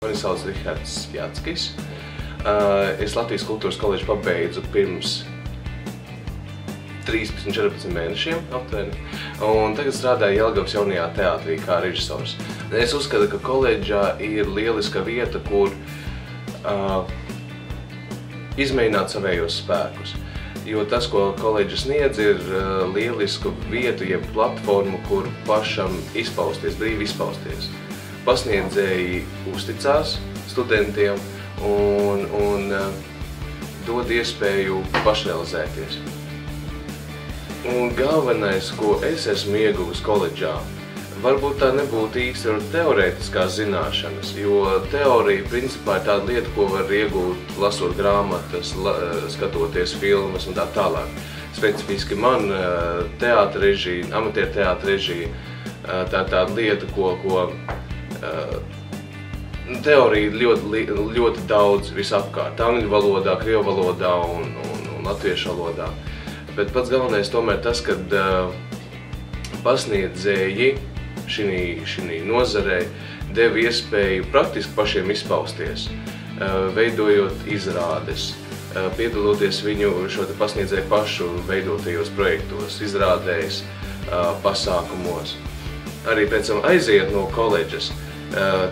Mani sauc Rihards Jackis. Es Latvijas kultūras koledžu pabeidzu pirms 13–14 mēnešiem aptuveni, un tagad strādāju Jelgavas jaunajā teātrī kā režisors. Es uzskatu, ka koledžā ir lieliska vieta, kur izmēģināt savējos spēkus. Jo tas, ko koledža sniedz, ir lielisku vietu, jeb platformu, kur pašam izpausties, brīvi izpausties. Pasniedzēji uzticās studentiem un dod iespēju pašrealizēties. Un galvenais, ko es esmu ieguvis koledžā, varbūt tā nebūtu īsti teorētiskās zināšanas, jo teorija principā ir tāda lieta, ko var iegūt lasot grāmatas, skatoties filmas un tā tālāk. Specifiski man teātra režija, amatieru teātra režija, tā ir tāda lieta, ko teorija ļoti daudz visapkārt, angļu valodā, krievu valodā un latviešu valodā. Bet pats galvenais tomēr tas, kad pasniedzēji šī nozarē deva iespēju praktiski pašiem izpausties, veidojot izrādes, piedaloties viņu šo pasniedzēju pašu veidotajos projektos, izrādēs, pasākumos. Arī pēc tam aiziet no koledžas,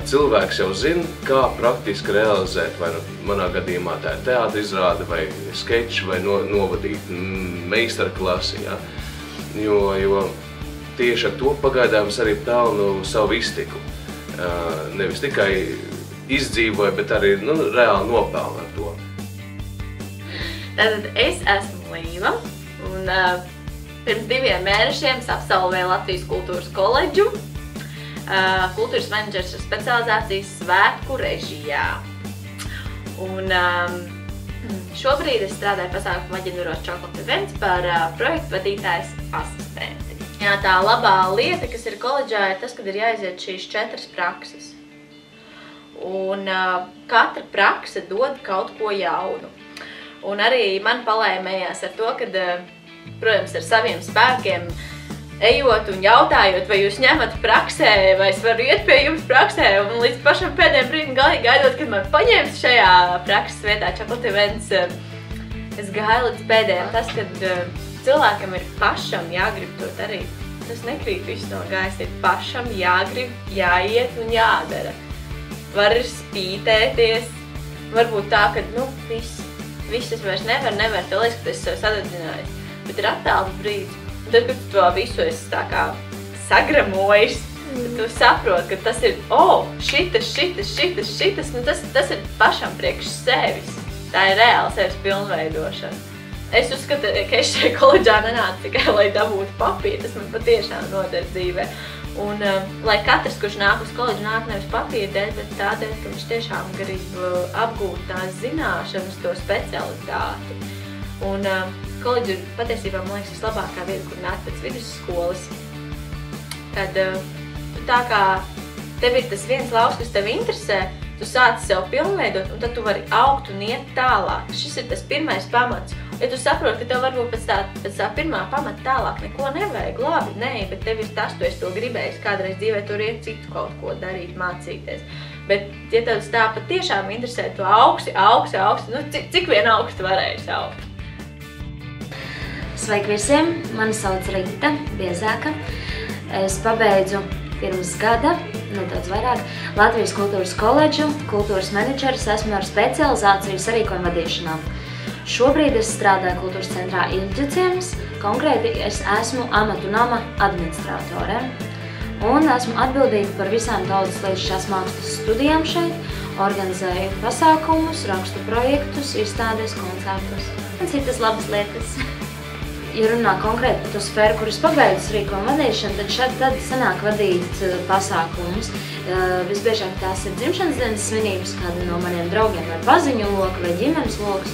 cilvēks jau zina, kā praktiski realizēt, vai manā gadījumā tā ir teātra izrāde, vai skečs, vai novadīt meistarklasi. Ja? Jo tieši ar to pagaidām es arī pelnu savu iztiku. Nevis tikai izdzīvoju, bet arī reāli nopelnu ar to. Tātad es esmu Līva, un pirms 2 mēnešiem es absolvēju Latvijas kultūras koledžu. Kultūras menedžers ar specializācijas svētku režijā. Un šobrīd es strādāju pasākumu aģentūros Chocolate Events par projektu vadītājas asistenti. Jā, tā labā lieta, kas ir koledžā, ir tas, kad ir jāiziet šīs 4 prakses. Un katra prakse dod kaut ko jaunu. Un arī man palēmējās ar to, kad, protams, ar saviem spēkiem ejot un jautājot, vai jūs ņemat praksē, vai es varu iet pie jums praksē, un līdz pašam pēdējiem brīdim gaidot, kad man paņems šajā prakses vietā Chocolate Events, es gāju līdz pēdējiem tas, kad cilvēkam ir pašam jāgrib to darīt. Tas nekrīt viss no gaisa, ir pašam jāgrib, jāiet un jādara. Var spītēties, varbūt tā, ka, viss es vairs nevaru, tev liekas, ka es sev sadedzinājis, bet ir attāls brīdis. Tad, kad tu to visu esi tā kā sagramojis, tad tu saproti, ka tas ir, tas ir pašam priekš sevis. Tā ir reāli sevis pilnveidošana. Es uzskatu, ka es šajā koledžā nenācu tikai, lai dabūtu papīru, tas man patiešām noder dzīvē. Un lai katrs, kurš nāk uz koledžu, nāk nevis papīra dēļ, bet tādēļ, ka viņš tiešām grib apgūt tās zināšanas, to specialitāti. Un koledža ir patiesībā, man liekas, vislabākā vieta, kur nāk pēc vidusskolas. Kad tā kā tev ir tas viens lauks, kas tev interesē, tu sāc sev pilnveidot, un tad tu vari augt un iet tālāk. Šis ir tas pirmais pamats. Ja tu saproti, ka tev varbūt pēc tā pirmā pamata tālāk neko nevajag, labi, nē, bet tev ir tas, tu esi to gribējis, kādreiz dzīvē tur iet citu kaut ko darīt, mācīties. Bet, ja tev tā patiešām interesē, tu augsti, cik vien augstu varēsi augt. Sveiki visiem! Mani sauc Rita Biezāka. Es pabeidzu pirms gada, nedaudz vairāk, Latvijas kultūras koledžu, kultūras menedžeris, esmu ar specializāciju sarīkojumu vadīšanā. Šobrīd es strādāju kultūras centrā Ilģiciems, konkrēti es esmu amatu nama administratore. Un esmu atbildīga par visām tautas mākslas studijām šeit, organizēju pasākumus, rakstu projektus, izstādes, koncertus un citas labas lietas. Ja runā konkrēti par to sfēru, kur es pabeidzu sarīkojumu vadīšanu, tad sanāk vadīt pasākumus. Visbiežāk tās ir dzimšanas dienas svinības, kāda no maniem draugiem vai paziņu loka vai ģimenes lokas.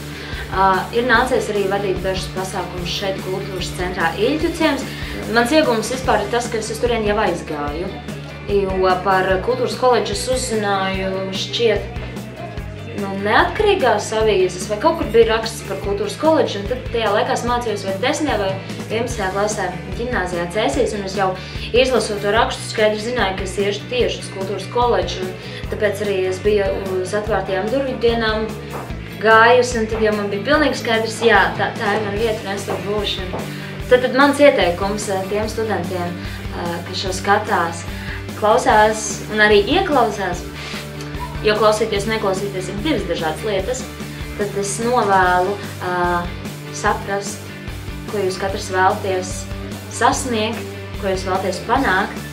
Ir nācies arī vadīt dažus pasākumus šeit kultūras centrā Ilģiciems. Mans iegūms vispār ir tas, ka es turien jau aizgāju, jo par kultūras koledžu es uzzināju šķiet neatkarīgās avīzes, vai kaut kur bija raksts par kultūras koledžu, un tad tajā laikā es mācījos vai 10. vai 11. klasē ģimnāzijā Cēsīs, un es jau izlasot to rakstu skaidri zināju, ka es iešu tieši uz kultūras koledžu, un tāpēc arī es biju uz atvērtajām durvju dienām gājusi, un tad jau man bija pilnīgi skaidrs, jā, tā ir mana vieta, un es tur būšu. Tad mans ieteikums tiem studentiem, kas šo skatās, klausās un arī ieklausās, jo klausīties un neklausīties ir divas dažādas lietas, tad es novēlu saprast, ko jūs katrs vēlaties sasniegt, ko jūs vēlaties panākt,